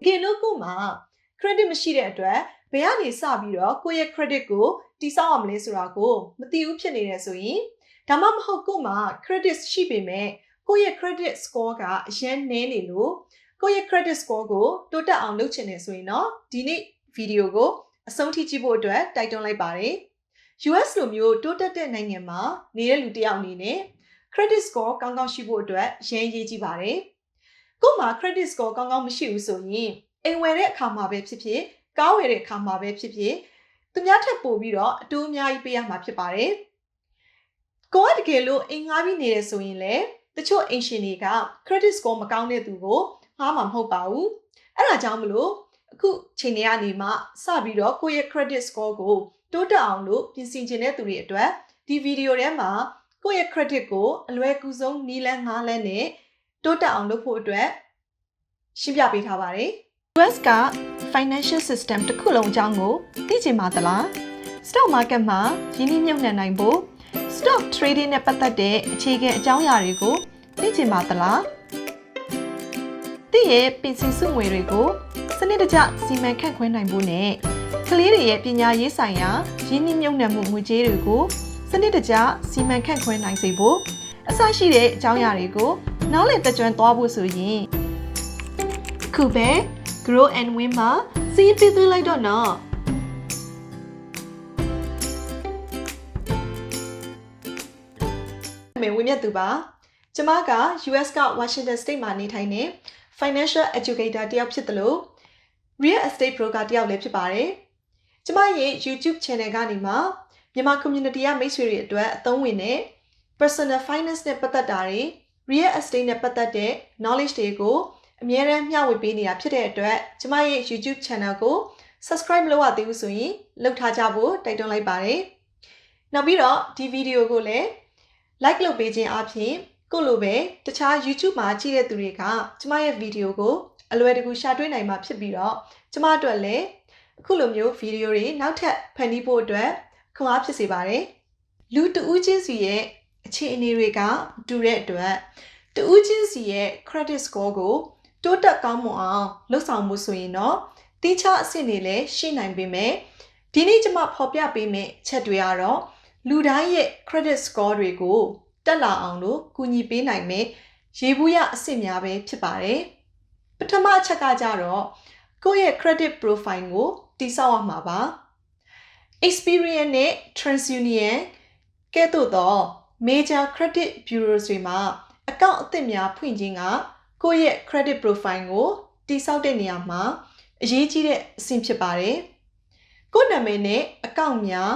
ကယ်လို့ကိုမှ credit မရှိတဲ့အတွက်ဘယ်ကနေစပြီးတော့ကိုယ့်ရဲ့ credit ကိုတိစောက်အောင်မလဲဆိုတာကိုမသိဘူးဖြစ်နေတယ်ဆိုရင်ဒါမှမဟုတ်ကိုမှ credit ရှိပေမဲ့ကိုယ့်ရဲ့ credit score ကအရင်နည်းနေလို့ကိုယ့်ရဲ့ credit score ကိုတိုးတက်အောင်လုပ်ချင်နေဆိုရင်တော့ဒီနေ့ဗီဒီယိုကိုအဆုံးထိကြည့်ဖို့အတွက်တိုက်တွန်းလိုက်ပါတယ် US လိုမျိုးတိုးတက်တဲ့နိုင်ငံမှာနေတဲ့လူတစ်ယောက်အနေနဲ့ credit score ကောင်းကောင်းရှိဖို့အတွက်အရင်ရေးကြည့်ပါတယ်ကို့မှာ credit score ကောင်းကောင်းမရှိဘူးဆိုရင်အိမ်ဝယ်တဲ့အခါမှာပဲဖြစ်ဖြစ်ကားဝယ်တဲ့အခါမှာပဲဖြစ်ဖြစ်သူများထပ်ပို့ပြီးတော့အတိုးအများကြီးပေးရမှာဖြစ်ပါတယ်ကိုကတကယ်လို့အိမ်ငှားပြီးနေတယ်ဆိုရင်လည်းတချို့အိမ်ရှင်တွေက credit score မကောင်းတဲ့သူကိုငှားမှာမဟုတ်ပါဘူးအဲ့ဒါကြောင့်မလို့အခုချိန်နေကနေမှစပြီးတော့ကိုယ့်ရဲ့ credit score ကိုတိုးတက်အောင်လို့ပြင်ဆင်ခြင်းတဲ့သူတွေအတွက်ဒီဗီဒီယိုထဲမှာကိုယ့်ရဲ့ credit ကိုအလွယ်ကူဆုံးနည်းလမ်း၅လမ်းနဲ့တိုးတက်အောင်လုပ်ဖို့အတွက်ရှင်းပြပေးထားပါတယ် US က financial system တစ်ခုလုံးအကြောင်းကိုသိချင်ပါသလား stock market မှာရင်းနှီးမြှုပ်နှံနိုင်ဖို့ stock trading နဲ့ပတ်သက်တဲ့အခြေခံအကြောင်းအရာတွေကိုသိချင်ပါသလားသိရဲ့ပင်စင်စုငွေတွေကိုစနစ်တကျစီမံခန့်ခွဲနိုင်ဖို့နဲ့ကလေးတွေရဲ့ပညာရေးဆိုင်ရာရင်းနှီးမြှုပ်နှံမှုငွေကြေးတွေကိုစနစ်တကျစီမံခန့်ခွဲနိုင်စေဖို့အစရှိတဲ့အကြောင်းအရာတွေကိုနားလည်တကြွသွားဖို့ဆိုရင်ခုပဲ Grow and Win မှာစီးပေးသွင်းလိုက်တော့နော်မေဝင်းမြတ်သူပါကျမက US က Washington State မှာနေထိုင်နေ Financial Educator တယောက်ဖြစ်တယ်လို့ Real Estate Broker တယောက်လည်းဖြစ်ပါတယ်ကျမရဲ့ YouTube Channel ကနေမှမြန်မာ Community ကမိတ်ဆွေတွေအတွက်အသုံးဝင်တဲ့ Personal Finance နဲ့ပတ်သက်တာတွေ Real Estate နဲ့ပတ်သက်တဲ့ Knowledge တွေကိုအများအားမျှဝေပေးနေတာဖြစ်တဲ့အတွက်ကျမရဲ့ YouTube Channel ကို Subscribe မလုပ်ရသေးဘူးဆိုရင်လုပ်ထားကြဖို့တိုက်တွန်းလိုက်ပါတယ်နောက်ပြီးတော့ဒီဗီဒီယိုကိုလည်း like လုပ်ပေးခြင်းအပြင်ကိုလိုပဲတခြား YouTube မှာကြည့်တဲ့သူတွေကကျမရဲ့ဗီဒီယိုကိုအလွယ်တကူရှာတွေ့နိုင်မှာဖြစ်ပြီးတော့ကျမအတွက်လည်းအခုလိုမျိုးဗီဒီယိုတွေနောက်ထပ်ဖန်တီးဖို့အတွက်ခွန်အားဖြစ်စေပါတယ်လူတဦးချင်းစီရဲ့အခြေအနေတွေကတူတဲ့အတွက်တဦးချင်းစီရဲ့ credit score ကိုတိုးတက်ကောင်းမွန်အောင်လှုပ်ဆောင်မှုဆိုရင်တော့တိကျအဆင့်တွေလည်းရှိနိုင်ပေမဲ့ဒီနေ့ကျမဖော်ပြပေးမယ့်ချက်တွေကတော့လူတိုင်းရဲ့ credit score တွေကိုတက်လာအောင်လို့ကူညီပေးနိုင်မယ်ရေဘူးရအဆင့်များပဲဖြစ်ပါတယ်ပထမအချက်ကကြတော့ကိုယ့်ရဲ့ credit profile ကိုတည်ဆောက်ရမှာပါ Experian နဲ့ TransUnion ကဲ့သို့သော Major Credit Bureaus တွေမှာအကောင့်အသစ်များဖွင့်ခြင်းကကိုယ့်ရဲ့ credit profile ကိုတည်ဆောက်တဲ့နေရာမှာအရေးကြီးတဲ့အဆင့်ဖြစ်ပါတယ်ကိုယ့်နာမည်နဲ့အကောင့်များ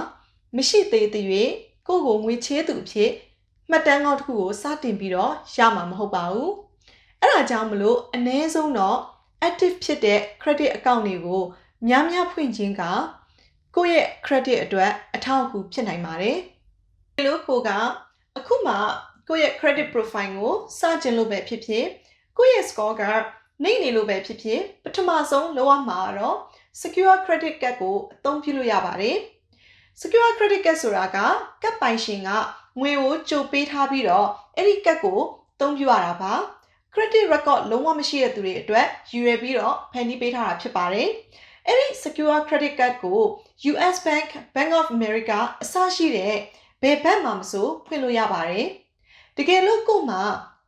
မရှိသေးတဲ့၍ကိုယ့်ကိုငွေချေးသူအဖြစ်မှတ်တမ်းကောက်တစ်ခုကိုစတင်ပြီးတော့ရမှာမဟုတ်ပါဘူးအဲ့ဒါကြောင့်မလို့အနည်းဆုံးတော့ active ဖြစ်တဲ့ credit account တွေကိုများများဖွင့်ခြင်းကကိုယ့်ရဲ့ credit အတွက်အထောက်အကူဖြစ်နိုင်ပါတယ်ဒီလိုကိုကအခုမှကိုယ့်ရဲ့ credit profile ကိုစကျင်လို့ပဲဖြစ်ဖြစ်ကိုယ့်ရဲ့ score ကနှိမ့်နေလို့ပဲဖြစ်ဖြစ်ပထမဆုံးလုပ်ရမှာတော့ secure credit card ကိုအသုံးပြုလို့ရပါတယ် secure credit card ဆိုတာကကပ်ပိုင်ရှင်ကငွေကိုကြိုပေးထားပြီးတော့အဲ့ဒီကတ်ကိုအသုံးပြုရတာပါ credit record လုံးဝမရှိတဲ့သူတွေအတွက်ယူရပြီးတော့ဖန်တီးပေးထားတာဖြစ်ပါတယ်အဲ့ဒီ secure credit card ကို US Bank, Bank of America အစရှိတဲ့ဘယ်ဘက်မှမဆိုဖွင့်လို့ရပါတယ်တကယ်လို့ကို့မှာ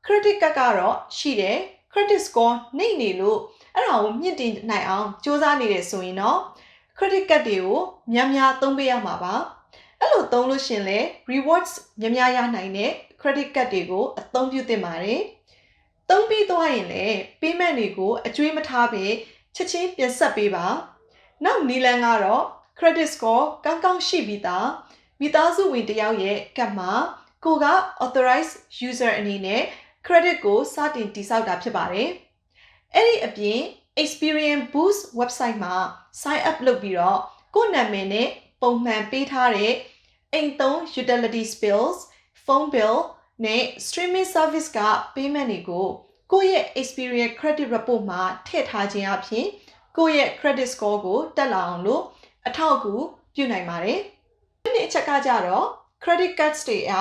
credit card ကတော့ရှိတယ် credit score နှိမ့်နေလို့အဲ့ဒါကိုမြင့်တင်နိုင်အောင်စူးစမ်းနေတယ်ဆိုရင်တော့ credit card တွေကိုများများသုံးပေးရမှာပါအဲ့လိုသုံးလို့ရှင်လဲ rewards များများရနိုင်တဲ့ credit card တွေကိုအသုံးပြုသင့်ပါတယ်သုံးပြီးသွားရင်လည်း payment တွေကိုအကျွေးမထားဘဲချက်ချင်းပြန်ဆက်ပေးပါနောက်နီလန်ကတော့ credit score ကောင်းကောင်းရှိပြီးသားမိသားစုဝင်တစ်ယောက်ရဲ့ကတ်မှာကိုက authorized user အနေနဲ့ credit ကိုစတင်တည်ဆောက်တာဖြစ်ပါတယ်အဲ့ဒီအပြင် Experian Boost website မှာ sign up လုပ်ပြီးတော့ကိုယ့်နာမည်နဲ့ပုံမှန်ပေးထားတဲ့အိမ်သုံး utilities bills, phone bill နဲ့ streaming service က payment တွေကိုကိုယ့်ရဲ့ Experian credit report မှာထည့်ထားခြင်းအပြင်ကိုယ့်ရဲ့ credit score ကိုတက်လာအောင်လို့အထောက်အကူပြုနိုင်ပါတယ်။ဒီနေ့အချက်ကကြတော့ credit cards တွေက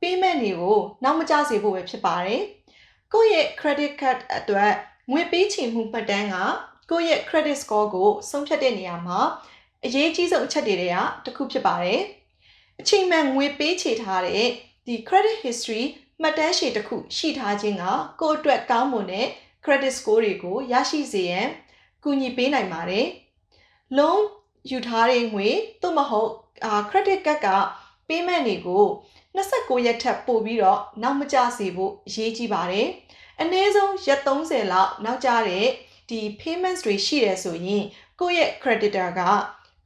payment တွေကိုနောက်မကျစေဖို့ပဲဖြစ်ပါတယ်။ကိုယ့်ရဲ့ credit card အတွက်ငွေပေးချေမှုမှတ်တမ်းက ကိုယ့်ရဲ့ credit score ကိုဆုံးဖြတ်တဲ့နေရာမှာအရေးကြီးဆုံးအချက်တွေကတစ်ခုဖြစ်ပါတယ်။အချိန်မှန်ငွေပေးချေထားတဲ့ဒီ credit history မှတ်တမ်းရှည်တစ်ခုရှိထားခြင်းကကိုယ့်အတွက်ကောင်းမွန်တဲ့ credit score တွေကိုရရှိစေရန်ကူညီပေးနိုင်ပါတယ်။ loan ယူထားတဲ့ငွေသို့မဟုတ်credit card က payment တွေကို29ရက်ထက်ပိုပြီးတော့နောက်မကျစေဖို့အရေးကြီးပါတယ်။အနည်းဆုံးရက်30လောက်နောက်ကျတဲ့ဒီ payments တွေရှိတယ်ဆိုရင်ကိုယ့်ရဲ့ creditor က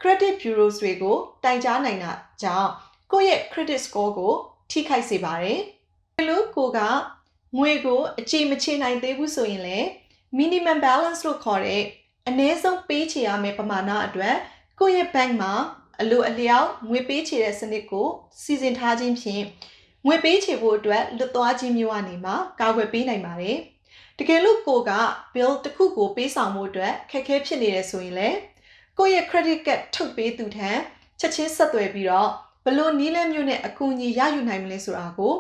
credit bureaus တွေကိုတိုင်ကြားနိုင်တာကြောင့်ကိုယ့်ရဲ့ credit score ကိုထိခိုက်စေပါတယ်။ဒီလိုကိုကငွေကိုအကြေမချေနိုင်သေးဘူးဆိုရင်လည်း minimum balance လို့ခေါ်တဲ့အနည်းဆုံးပေးချေရမယ့်ပမာဏအတွက်ကိုယ့်ရဲ့ bank မှာအလိုအလျောက်ငွေပေးချေတဲ့စနစ်ကိုစီစဉ်ထားခြင်းဖြင့်ငွေပေးချေဖို့အတွက်လွတ်သွားခြင်းမျိုးကနေမှကာကွယ်ပေးနိုင်ပါတယ်။တကယ်လို့ကိုက bill တစ်ခုကိုပေးဆောင်ဖို့အတွက်ခက်ခဲဖြစ်နေတယ်ဆိုရင်လည်းကိုယ့်ရဲ့ credit card ထုတ်ပေးသူထံချက်ချင်းဆက်သွယ်ပြီးတော့ဘလို့နည်းလမ်းမျိုးနဲ့အကူအညီရယူနိုင်မလဲဆိုတာကို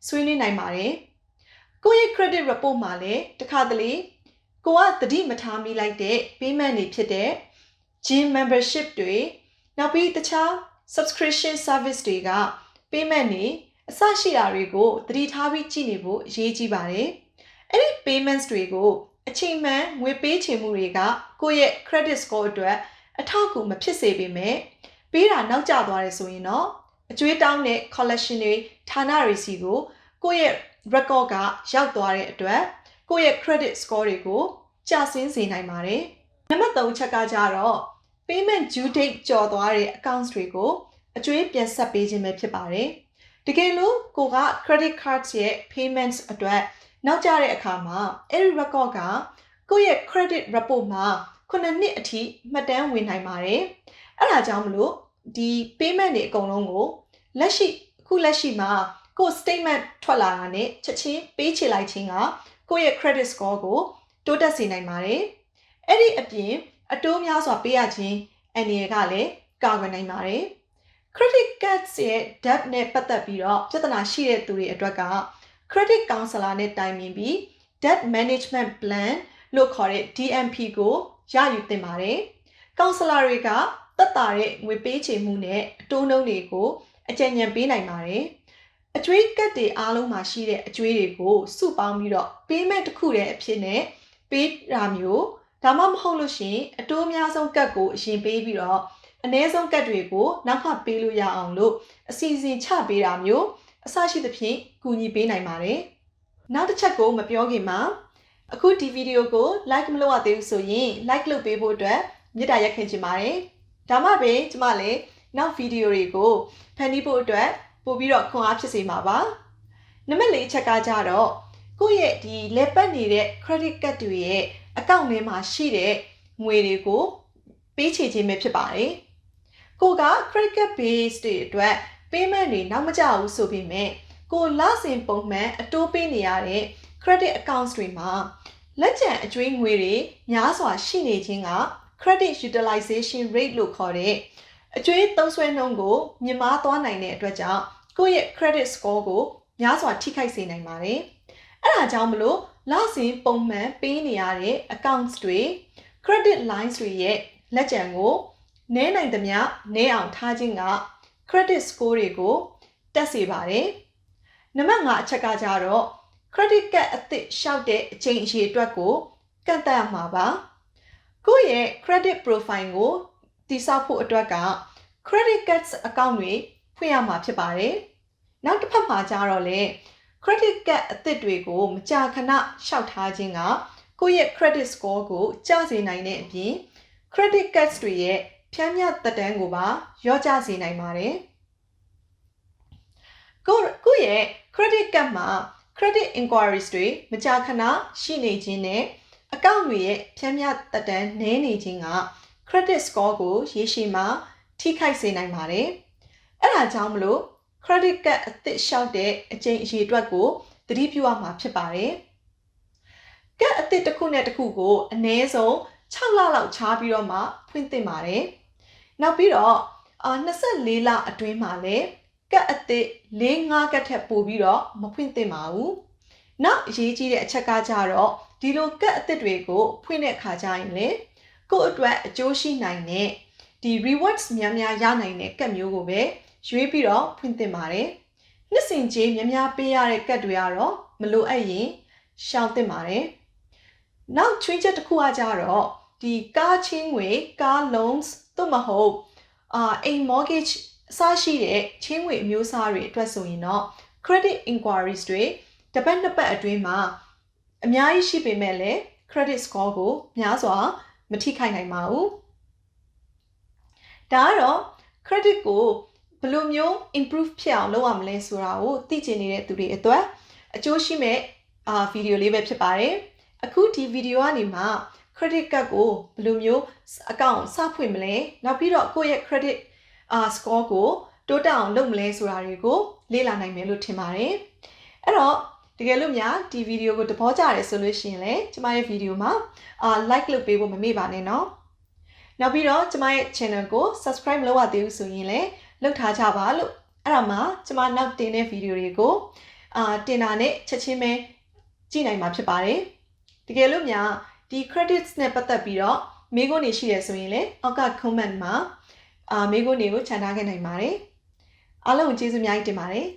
ဆွေးနွေးနိုင်ပါတယ်။ကိုယ့်ရဲ့ credit report မှာလည်းတစ်ခါတလေကိုကသတိမထားမိလိုက်တဲ့ payment တွေဖြစ်တဲ့ gym membership တွေနောက်ပြီးတခြား subscription service တွေက payment တွေအစရှိတာတွေကိုသတိထားပြီးကြည့်နေဖို့အရေးကြီးပါတယ်။အဲ့ဒီ payments တွေကိုအချိန်မှန်ငွေပေးချေမှုတွေကကိုယ့်ရဲ့ credit score အတွက်အထောက်အကူမဖြစ်စေပေမဲ့ပေးတာနောက်ကျသွားတယ်ဆိုရင်တော့အကျွေးတောင်းတဲ့ collection တွေဌာနတွေစီကိုကိုယ့်ရဲ့ record ကရောက်သွားတဲ့အတွက်ကိုယ့်ရဲ့ credit score တွေကိုကျဆင်းစေနိုင်ပါတယ်။နံပါတ်3ချက်ကကြတော့ payment due date ကျော်သွားတဲ့ accounts တွေကိုအကျွေးပြန်ဆက်ပေးခြင်းပဲဖြစ်ပါတယ်။တကယ်လို့ကိုက credit cards ရဲ့ payments အတွက်နောက်ကျတဲ့အခါမှာအဲ့ဒီ record ကကိုယ့်ရဲ့ credit report မှာ9နှစ်အထိမှတ်တမ်းဝင်နိုင်ပါတယ်။အဲ့ဒါကြောင့်မလို့ဒီ payment တွေအကုန်လုံးကိုလက်ရှိမှာကိုယ် statement ထွက်လာတာနဲ့ချက်ချင်းပေးချေလိုက်ခြင်းကကိုယ့်ရဲ့ credit score ကိုတိုးတက်စေနိုင်ပါတယ်။အဲ့ဒီအပြင်အတိုးများစွာပေးရခြင်းအန္တရာယ်ကလည်းကာကွယ်နိုင်ပါတယ်။ credit cards ရဲ့ debt နဲ့ပတ်သက်ပြီးတော့ပြဿနာရှိတဲ့သူတွေအတွက်က credit counselor နဲ့တိုင်ပင်ပြီး debt management plan လို့ခေါ်တဲ့ DMP ကိုရယူသင့်ပါတယ်။ counselor တွေကသက်သာတဲ့ငွေပေးချေမှုနဲ့အတိုးနှုန်းတွေကိုအကြံဉာဏ်ပေးနိုင်ပါတယ်။အကျွေးကတ်တွေအားလုံးမှာရှိတဲ့အကျွေးတွေကိုစုပေါင်းပြီးတော့ payment တစ်ခုတည်းအဖြစ်နဲ့ပေးတာမျိုးဒါမှမဟုတ်လို့ရှိရင်အတိုးများဆုံးကတ်ကိုအရင်ပေးပြီးတော့အနည်းဆုံးကတ်တွေကိုနောက်မှပေးလို့ရအောင်လို့အစီအစဉ်ချပေးတာမျိုးအစရှိသဖြင့်ကူညီပေးနိုင်ပါတယ်။နောက်တစ်ချက်ကိုမပြောခင်မှာအခုဒီဗီဒီယိုကို like မလုပ်ရသေးဘူးဆိုရင် like လုပ်ပေးဖို့အတွက်မေတ္တာရပ်ခံချင်ပါတယ်။ဒါမှပဲကျမလည်းနောက်ဗီဒီယိုတွေကိုဖန်တီးဖို့အတွက်ပို့ပြီးတော့ခွန်အားဖြစ်စေမှာပါ။နံပါတ်4ချက်ကကြတော့ကိုယ့်ရဲ့ဒီလက်ပတ်နေတဲ့ credit card တွေရဲ့အကောင့်ထဲမှာရှိတဲ့ငွေတွေကိုပေးချေခြင်းပဲဖြစ်ပါတယ်။ကိုက credit card base တွေအတွက် payment တွေနောက်မကျဘူးဆိုပေမဲ့ကိုလစဉ်ပုံမှန်အတိုးပေးနေရတဲ့ credit accounts တွေမှာလက်ကျန်အကျွေးငွေတွေများစွာရှိနေခြင်းက credit utilization rate လို့ခေါ်တဲ့အကျွေးသုံးစွဲနှုန်းကိုမြင့်မားသွားနိုင်တဲ့အတွက်ကြောင့်ကိုယ့်ရဲ့ credit score ကိုများစွာထိခိုက်စေနိုင်ပါတယ်။အဲ့ဒါကြောင့်မလို့လစဉ်ပုံမှန်ပေးနေရတဲ့ accounts တွေ credit lines တွေရဲ့လက်ကျန်ကိုနည်းနိုင်သမျှနည်းအောင်ထားခြင်းက credit score တွေကိုတက်စေပါတယ်။နံပါတ်5အချက်ကကြတော့ credit card အသစ်လျှောက်တဲ့အချိန်အရေအတွက်ကိုကန့်သတ်ရမှာပါ။ကိုယ့်ရဲ့ credit profile ကိုတည်ဆောက်ဖို့အတွက်က credit cards account တွေဖွင့်ရမှာဖြစ်ပါတယ်။နောက်တစ်ဖက်မှာကြတော့လေ credit card အသစ်တွေကိုမကြာခဏလျှောက်ထားခြင်းကကိုယ့်ရဲ့ credit score ကိုကျစေနိုင်တဲ့အပြင် credit cards တွေရဲ့ဖြန်းမြသက်တမ်းကိုပါလျော့ကျစေနိုင်ပါတယ်။ကိုယ့်ရဲ့ credit card မှာ credit inquiries တွေမကြာခဏရှိနေခြင်းနဲ့အကောင့်တွေရဲ့ဖြန်းမြသက်တမ်းနည်းနေခြင်းက credit score ကိုရေရှည်မှာထိခိုက်စေနိုင်ပါတယ်။အဲ့ဒါကြောင့်မလို့ credit card အသစ်လျှောက်တဲ့အချိန်အရေအတွက်ကိုသတိပြုရမှာဖြစ်ပါတယ်။ကတ်အသစ်တစ်ခုနဲ့တစ်ခုကိုအနည်းဆုံး6လလောက်ခြားပြီးတော့မှဖွင့်သင့်ပါတယ်။နောက်ပြီးတော့24လအတွင်းမှာလည်းကတ်အသစ်4-5ကတ်ထက်ပိုပြီးတော့မဖွင့်သင့်ပါဘူး။နောက်အရေးကြီးတဲ့အချက်ကကြတော့ဒီလိုကတ်အသစ်တွေကိုဖွင့်တဲ့အခါကျရင်လေ ကိုယ့်အတွက်အကျိုးရှိနိုင်တဲ့ဒီ rewards များများရနိုင်တဲ့ကတ်မျိုးကိုပဲရွေးပြီးတော့ဖွင့်သင့်ပါတယ်နှစ်စဉ်ကြေးများများပေးရတဲ့ကတ်တွေကတော့မလိုအပ်ရင်ရှောင်သင့်ပါတယ်နောက်ချွင်းချက်တစ်ခုကကြတော့ဒီကားချင်းငွေကား loans သို့မဟုတ်အိမ် mortgage အစရှိတဲ့ချင်းငွေအမျိုးအစားတွေအတွက်ဆိုရင်တော့ credit inquiries တွေတစ်ပတ်နှစ်ပတ်အတွင်းမှာအများကြီးရှိပေမဲ့လည်း credit score ကိုများစွာမထိခိုက်နိုင်ပါဘူးဒါကတော့ credit ကိုဘယ်လိုမျိုး improve ဖြစ်အောင်လုပ်ရမလဲဆိုတာကိုသိချင်နေတဲ့သူတွေအတွက်အကျိုးရှိမဲ့ဗီဒီယိုလေးပဲဖြစ်ပါတယ်အခုဒီဗီဒီယိုကနေမှ credit card ကိုဘယ်လိုမျိုးအကောင့်စဖွင့်မလဲနောက်ပြီးတော့ကိုယ့်ရဲ့ credit score ကိုတိုးတက်အောင်လုပ်မလဲဆိုတာတွေကိုလေ့လာနိုင်မယ်လို့ထင်ပါတယ်အဲ့တော့တကယ်လို့များဒီဗီဒီယိုကိုသဘောကျတယ်ဆိုလို့ရှိရင်လည်းကျမရဲ့ဗီဒီယိုမှာlike လုပ်ပေးဖို့မမေ့ပါနဲ့နော်နောက်ပြီးတော့ကျမရဲ့ channel ကို subscribe မလုပ်ရသေးဘူးဆိုရင်လည်းလုပ်ထားကြပါလို့အဲ့ဒါမှကျမနောက်တင်တဲ့ဗီဒီယိုတွေကိုတင်တာနဲ့ချက်ချင်းပဲကြည့်နိုင်မှာဖြစ်ပါတယ်တကယ်လို့များဒီ credits နဲ့ပတ်သက်ပြီးတော့မေးခွန်းတွေရှိတယ်ဆိုရင်လည်းအောက်က comment မှာမေးခွန်းတွေကိုခြံထားခဲ့နိုင်ပါတယ်အားလုံးကိုကျေးဇူးအများကြီးတင်ပါတယ်